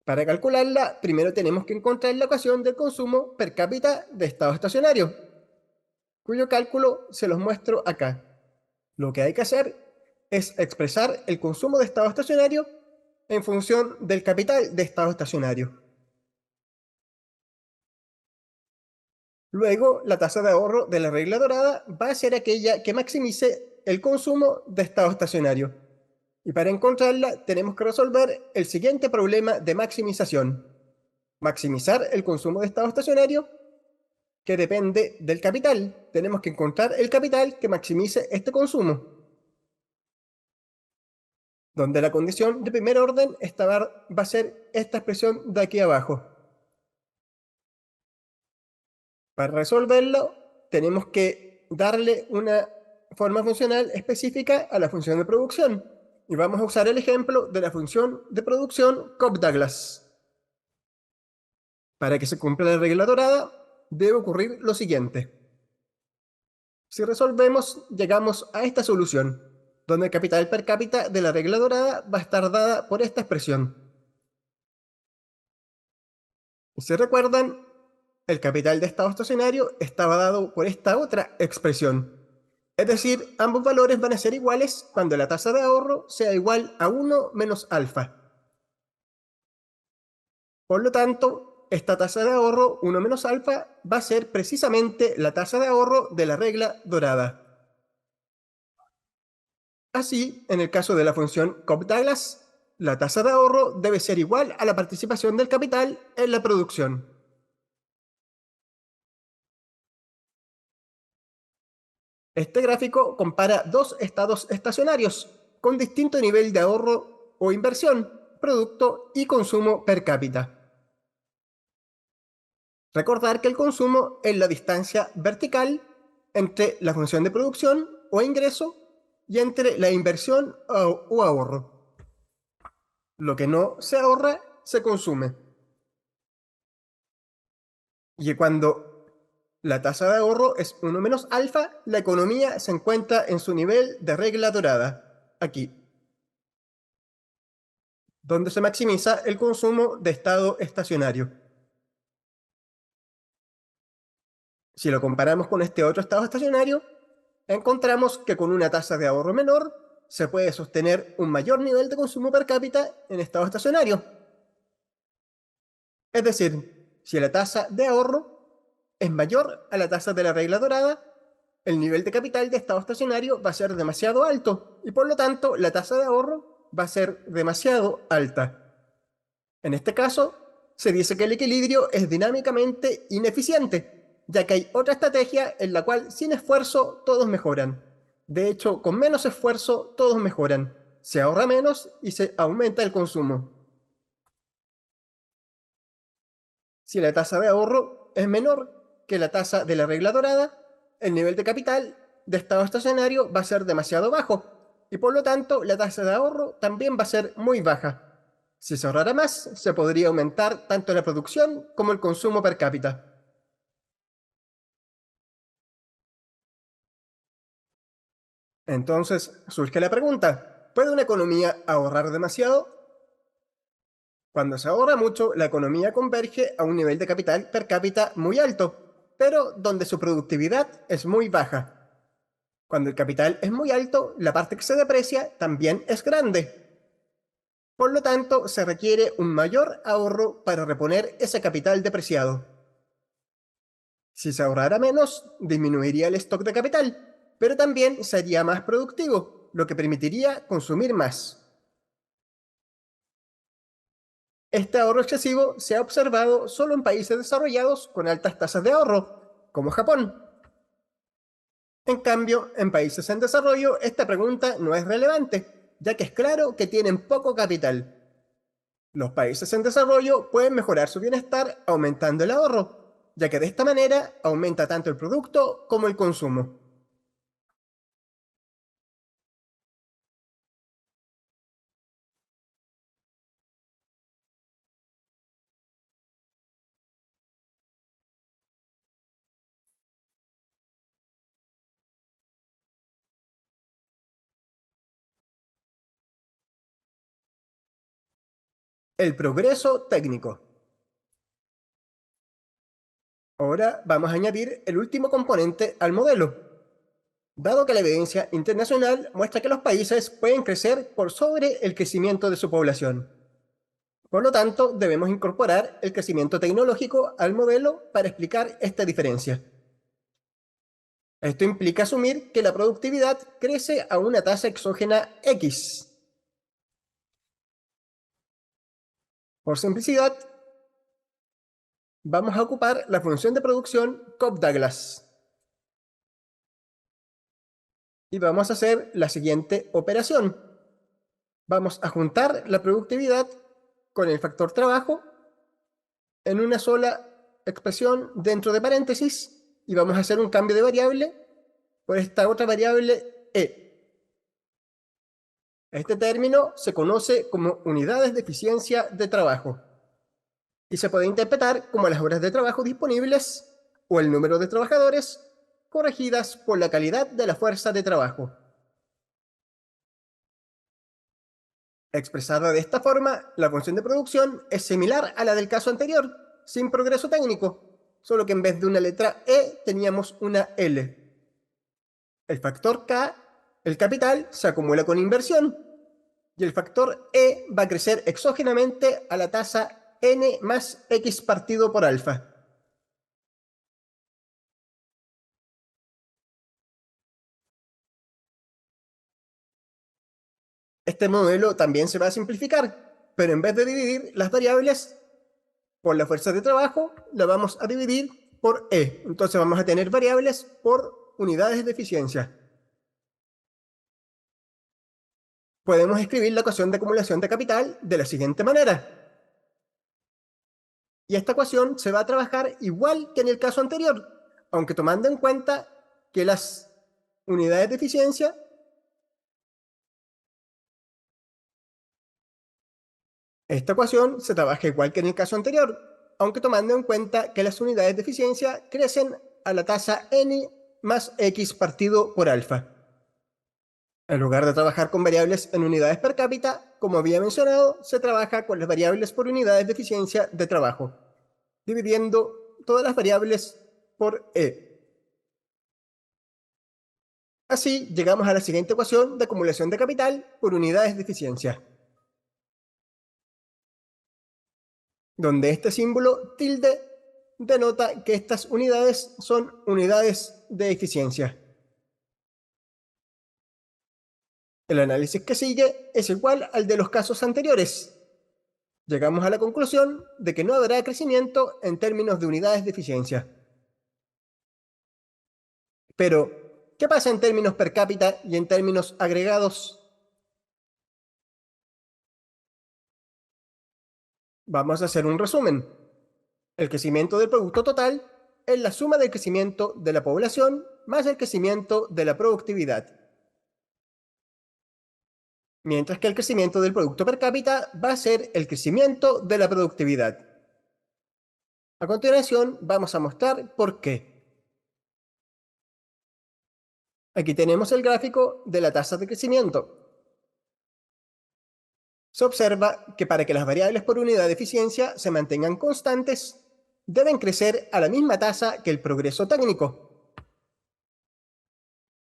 Para calcularla, primero tenemos que encontrar la ecuación del consumo per cápita de estado estacionario, cuyo cálculo se los muestro acá. Lo que hay que hacer es expresar el consumo de estado estacionario en función del capital de estado estacionario. Luego, la tasa de ahorro de la regla dorada va a ser aquella que maximice el consumo de estado estacionario. Y para encontrarla tenemos que resolver el siguiente problema de maximización. Maximizar el consumo de estado estacionario, que depende del capital. Tenemos que encontrar el capital que maximice este consumo, donde la condición de primer orden va a ser esta expresión de aquí abajo. Para resolverlo, tenemos que darle una forma funcional específica a la función de producción. Y vamos a usar el ejemplo de la función de producción Cobb-Douglas. Para que se cumpla la regla dorada, debe ocurrir lo siguiente. Si resolvemos, llegamos a esta solución, donde el capital per cápita de la regla dorada va a estar dada por esta expresión. Si recuerdan, el capital de estado estacionario estaba dado por esta otra expresión. Es decir, ambos valores van a ser iguales cuando la tasa de ahorro sea igual a 1 menos alfa. Por lo tanto, esta tasa de ahorro 1 menos alfa va a ser precisamente la tasa de ahorro de la regla dorada. Así, en el caso de la función Cobb-Douglas, la tasa de ahorro debe ser igual a la participación del capital en la producción. Este gráfico compara dos estados estacionarios con distinto nivel de ahorro o inversión, producto y consumo per cápita. Recordar que el consumo es la distancia vertical entre la función de producción o ingreso y entre la inversión o ahorro. Lo que no se ahorra, se consume. Y cuando la tasa de ahorro es 1 menos alfa, la economía se encuentra en su nivel de regla dorada, aquí, donde se maximiza el consumo de estado estacionario. Si lo comparamos con este otro estado estacionario, encontramos que con una tasa de ahorro menor se puede sostener un mayor nivel de consumo per cápita en estado estacionario. Es decir, si la tasa de ahorro es mayor a la tasa de la regla dorada, el nivel de capital de estado estacionario va a ser demasiado alto y por lo tanto la tasa de ahorro va a ser demasiado alta. En este caso, se dice que el equilibrio es dinámicamente ineficiente, ya que hay otra estrategia en la cual sin esfuerzo todos mejoran. De hecho, con menos esfuerzo todos mejoran. se ahorra menos y se aumenta el consumo. Si la tasa de ahorro es menor que la tasa de la regla dorada, el nivel de capital de estado estacionario va a ser demasiado bajo y por lo tanto la tasa de ahorro también va a ser muy baja. Si se ahorrara más, se podría aumentar tanto la producción como el consumo per cápita. Entonces surge la pregunta, ¿puede una economía ahorrar demasiado? Cuando se ahorra mucho, la economía converge a un nivel de capital per cápita muy alto, pero donde su productividad es muy baja. Cuando el capital es muy alto, la parte que se deprecia también es grande. Por lo tanto, se requiere un mayor ahorro para reponer ese capital depreciado. Si se ahorrara menos, disminuiría el stock de capital, pero también sería más productivo, lo que permitiría consumir más. Este ahorro excesivo se ha observado solo en países desarrollados con altas tasas de ahorro, como Japón. En cambio, en países en desarrollo, esta pregunta no es relevante, ya que es claro que tienen poco capital. Los países en desarrollo pueden mejorar su bienestar aumentando el ahorro, ya que de esta manera aumenta tanto el producto como el consumo. El progreso técnico. Ahora vamos a añadir el último componente al modelo. Dado que la evidencia internacional muestra que los países pueden crecer por sobre el crecimiento de su población. Por lo tanto, debemos incorporar el crecimiento tecnológico al modelo para explicar esta diferencia. Esto implica asumir que la productividad crece a una tasa exógena X. Por simplicidad, vamos a ocupar la función de producción Cobb-Douglas. Y vamos a hacer la siguiente operación. Vamos a juntar la productividad con el factor trabajo en una sola expresión dentro de paréntesis y vamos a hacer un cambio de variable por esta otra variable E. Este término se conoce como unidades de eficiencia de trabajo y se puede interpretar como las horas de trabajo disponibles o el número de trabajadores corregidas por la calidad de la fuerza de trabajo. Expresada de esta forma, la función de producción es similar a la del caso anterior, sin progreso técnico, solo que en vez de una letra E teníamos una L. El factor K, el capital, se acumula con inversión, y el factor E va a crecer exógenamente a la tasa N más X partido por alfa. Este modelo también se va a simplificar, pero en vez de dividir las variables por la fuerza de trabajo, la vamos a dividir por E. Entonces vamos a tener variables por unidades de eficiencia. Podemos escribir la ecuación de acumulación de capital de la siguiente manera. Y esta ecuación se va a trabajar igual que en el caso anterior, aunque tomando en cuenta que las unidades de eficiencia esta ecuación se trabaja igual que en el caso anterior, aunque tomando en cuenta que las unidades de eficiencia crecen a la tasa n más x partido por alfa. En lugar de trabajar con variables en unidades per cápita, como había mencionado, se trabaja con las variables por unidades de eficiencia de trabajo, dividiendo todas las variables por E. Así, llegamos a la siguiente ecuación de acumulación de capital por unidades de eficiencia, donde este símbolo tilde denota que estas unidades son unidades de eficiencia. El análisis que sigue es igual al de los casos anteriores. Llegamos a la conclusión de que no habrá crecimiento en términos de unidades de eficiencia. Pero, ¿qué pasa en términos per cápita y en términos agregados? Vamos a hacer un resumen. El crecimiento del producto total es la suma del crecimiento de la población más el crecimiento de la productividad. Mientras que el crecimiento del producto per cápita va a ser el crecimiento de la productividad. A continuación, vamos a mostrar por qué. Aquí tenemos el gráfico de la tasa de crecimiento. Se observa que para que las variables por unidad de eficiencia se mantengan constantes, deben crecer a la misma tasa que el progreso técnico.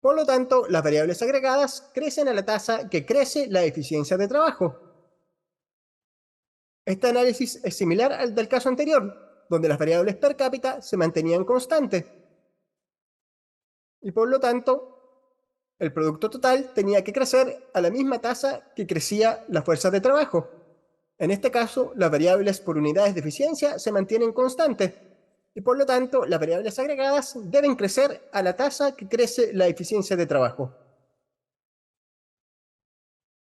Por lo tanto, las variables agregadas crecen a la tasa que crece la eficiencia de trabajo. Este análisis es similar al del caso anterior, donde las variables per cápita se mantenían constantes. Y por lo tanto, el producto total tenía que crecer a la misma tasa que crecía la fuerza de trabajo. En este caso, las variables por unidades de eficiencia se mantienen constantes y por lo tanto las variables agregadas deben crecer a la tasa que crece la eficiencia de trabajo.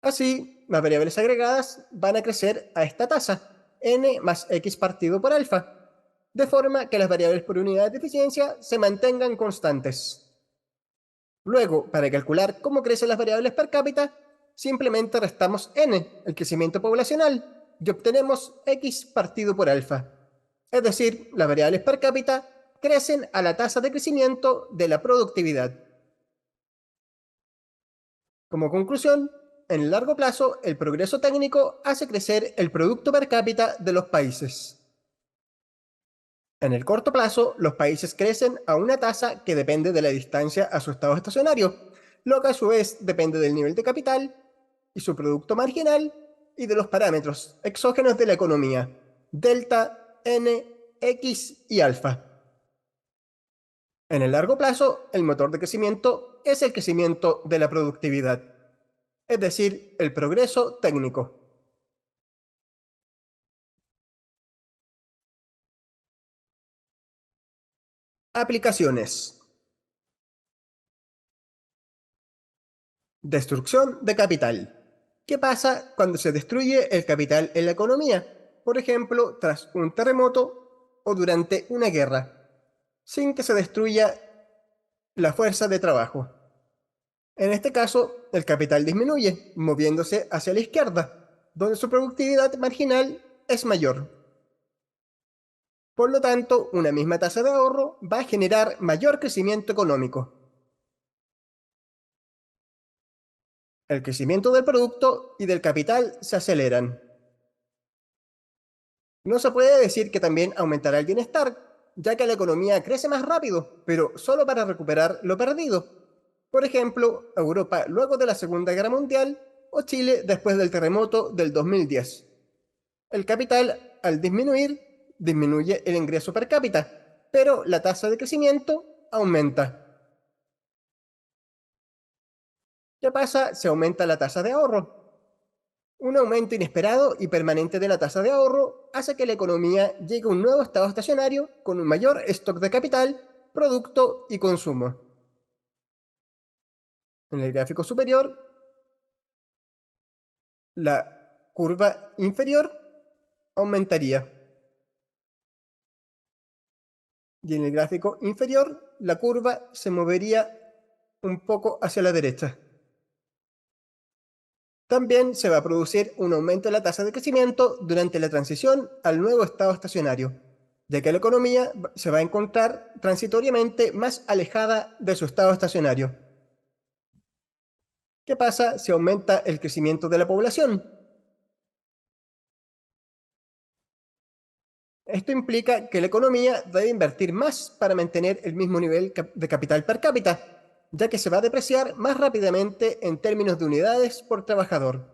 Así, las variables agregadas van a crecer a esta tasa, n más x partido por alfa, de forma que las variables por unidad de eficiencia se mantengan constantes. Luego, para calcular cómo crecen las variables per cápita, simplemente restamos n, el crecimiento poblacional, y obtenemos x partido por alfa. Es decir, las variables per cápita crecen a la tasa de crecimiento de la productividad. Como conclusión, en el largo plazo, el progreso técnico hace crecer el producto per cápita de los países. En el corto plazo, los países crecen a una tasa que depende de la distancia a su estado estacionario, lo que a su vez depende del nivel de capital y su producto marginal y de los parámetros exógenos de la economía, delta, n, x y alfa. En el largo plazo, el motor de crecimiento es el crecimiento de la productividad, es decir, el progreso técnico. Aplicaciones. Destrucción de capital. ¿Qué pasa cuando se destruye el capital en la economía? Por ejemplo, tras un terremoto o durante una guerra, sin que se destruya la fuerza de trabajo. En este caso, el capital disminuye, moviéndose hacia la izquierda, donde su productividad marginal es mayor. Por lo tanto, una misma tasa de ahorro va a generar mayor crecimiento económico. El crecimiento del producto y del capital se aceleran. No se puede decir que también aumentará el bienestar, ya que la economía crece más rápido, pero solo para recuperar lo perdido. Por ejemplo, Europa luego de la Segunda Guerra Mundial o Chile después del terremoto del 2010. El capital, al disminuir, disminuye el ingreso per cápita, pero la tasa de crecimiento aumenta. ¿Qué pasa si aumenta la tasa de ahorro? Un aumento inesperado y permanente de la tasa de ahorro hace que la economía llegue a un nuevo estado estacionario con un mayor stock de capital, producto y consumo. En el gráfico superior, la curva inferior aumentaría. Y en el gráfico inferior, la curva se movería un poco hacia la derecha. También se va a producir un aumento de la tasa de crecimiento durante la transición al nuevo estado estacionario, ya que la economía se va a encontrar transitoriamente más alejada de su estado estacionario. ¿Qué pasa si aumenta el crecimiento de la población? Esto implica que la economía debe invertir más para mantener el mismo nivel de capital per cápita, ya que se va a depreciar más rápidamente en términos de unidades por trabajador.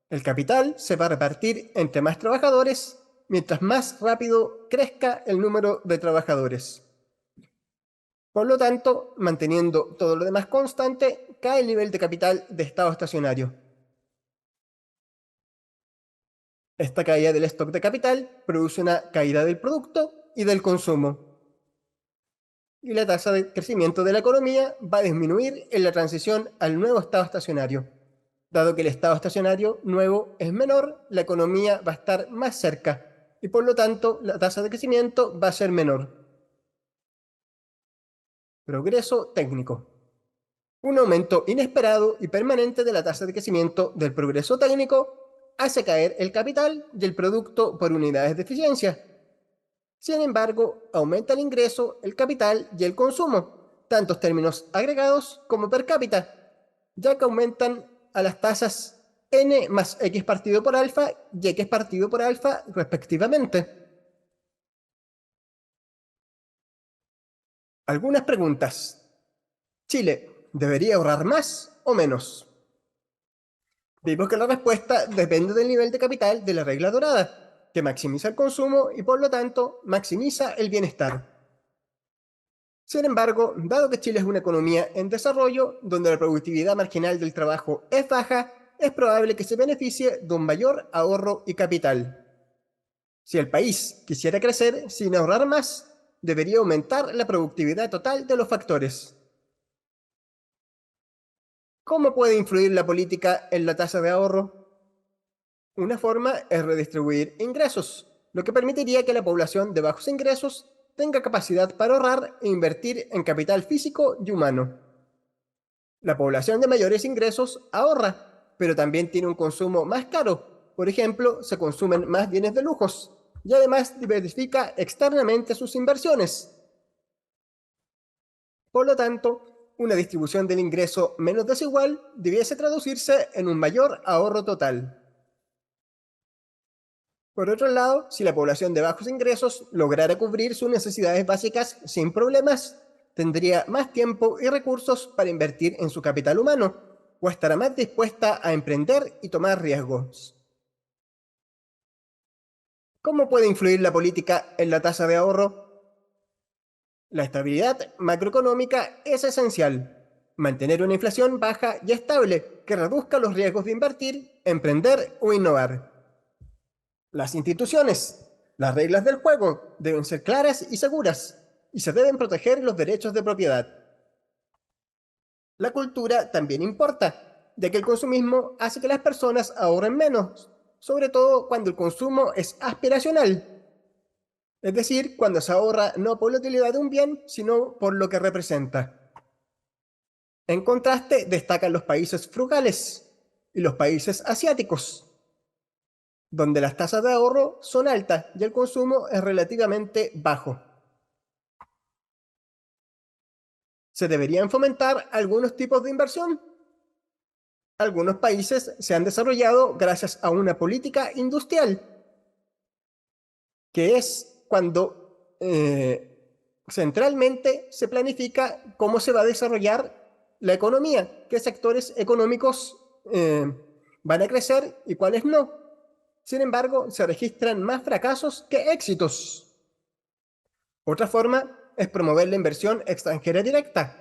El capital se va a repartir entre más trabajadores mientras más rápido crezca el número de trabajadores. Por lo tanto, manteniendo todo lo demás constante, cae el nivel de capital de estado estacionario. Esta caída del stock de capital produce una caída del producto y del consumo. Y la tasa de crecimiento de la economía va a disminuir en la transición al nuevo estado estacionario, Dado que el estado estacionario nuevo es menor, la economía va a estar más cerca y por lo tanto la tasa de crecimiento va a ser menor. Progreso técnico. Un aumento inesperado y permanente de la tasa de crecimiento del progreso técnico hace caer el capital y el producto por unidades de eficiencia. Sin embargo, aumenta el ingreso, el capital y el consumo, tanto en términos agregados como per cápita, ya que aumentan a las tasas n más x partido por alfa y x partido por alfa respectivamente. Algunas preguntas. ¿Chile debería ahorrar más o menos? Vimos que la respuesta depende del nivel de capital de la regla dorada, que maximiza el consumo y por lo tanto maximiza el bienestar. Sin embargo, dado que Chile es una economía en desarrollo, donde la productividad marginal del trabajo es baja, es probable que se beneficie de un mayor ahorro y capital. Si el país quisiera crecer sin ahorrar más, debería aumentar la productividad total de los factores. ¿Cómo puede influir la política en la tasa de ahorro? Una forma es redistribuir ingresos, lo que permitiría que la población de bajos ingresos tenga capacidad para ahorrar e invertir en capital físico y humano. La población de mayores ingresos ahorra, pero también tiene un consumo más caro. Por ejemplo, se consumen más bienes de lujos y además diversifica externamente sus inversiones. Por lo tanto, una distribución del ingreso menos desigual debiese traducirse en un mayor ahorro total. Por otro lado, si la población de bajos ingresos lograra cubrir sus necesidades básicas sin problemas, tendría más tiempo y recursos para invertir en su capital humano, o estará más dispuesta a emprender y tomar riesgos. ¿Cómo puede influir la política en la tasa de ahorro? La estabilidad macroeconómica es esencial. Mantener una inflación baja y estable que reduzca los riesgos de invertir, emprender o innovar. Las instituciones, las reglas del juego deben ser claras y seguras, y se deben proteger los derechos de propiedad. La cultura también importa, ya que el consumismo hace que las personas ahorren menos, sobre todo cuando el consumo es aspiracional, es decir, cuando se ahorra no por la utilidad de un bien, sino por lo que representa. En contraste, destacan los países frugales y los países asiáticos, donde las tasas de ahorro son altas y el consumo es relativamente bajo. ¿Se deberían fomentar algunos tipos de inversión? Algunos países se han desarrollado gracias a una política industrial, que es cuando centralmente se planifica cómo se va a desarrollar la economía, qué sectores económicos van a crecer y cuáles no. Sin embargo, se registran más fracasos que éxitos. Otra forma es promover la inversión extranjera directa,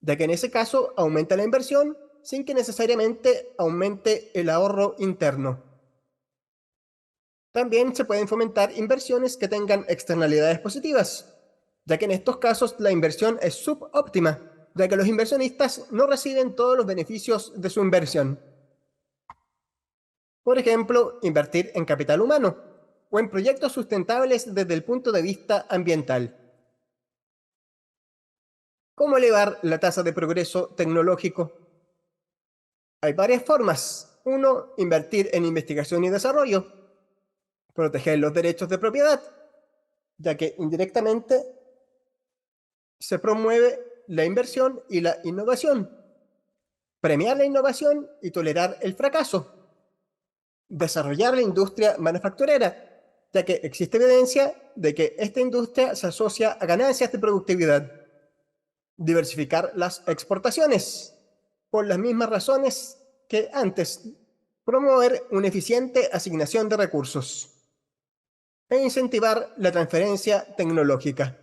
ya que en ese caso aumenta la inversión sin que necesariamente aumente el ahorro interno. También se pueden fomentar inversiones que tengan externalidades positivas, ya que en estos casos la inversión es subóptima, ya que los inversionistas no reciben todos los beneficios de su inversión. Por ejemplo, invertir en capital humano o en proyectos sustentables desde el punto de vista ambiental. ¿Cómo elevar la tasa de progreso tecnológico? Hay varias formas. Uno, invertir en investigación y desarrollo, proteger los derechos de propiedad, ya que indirectamente se promueve la inversión y la innovación, premiar la innovación y tolerar el fracaso, desarrollar la industria manufacturera, ya que existe evidencia de que esta industria se asocia a ganancias de productividad, diversificar las exportaciones, por las mismas razones que antes, promover una eficiente asignación de recursos e incentivar la transferencia tecnológica.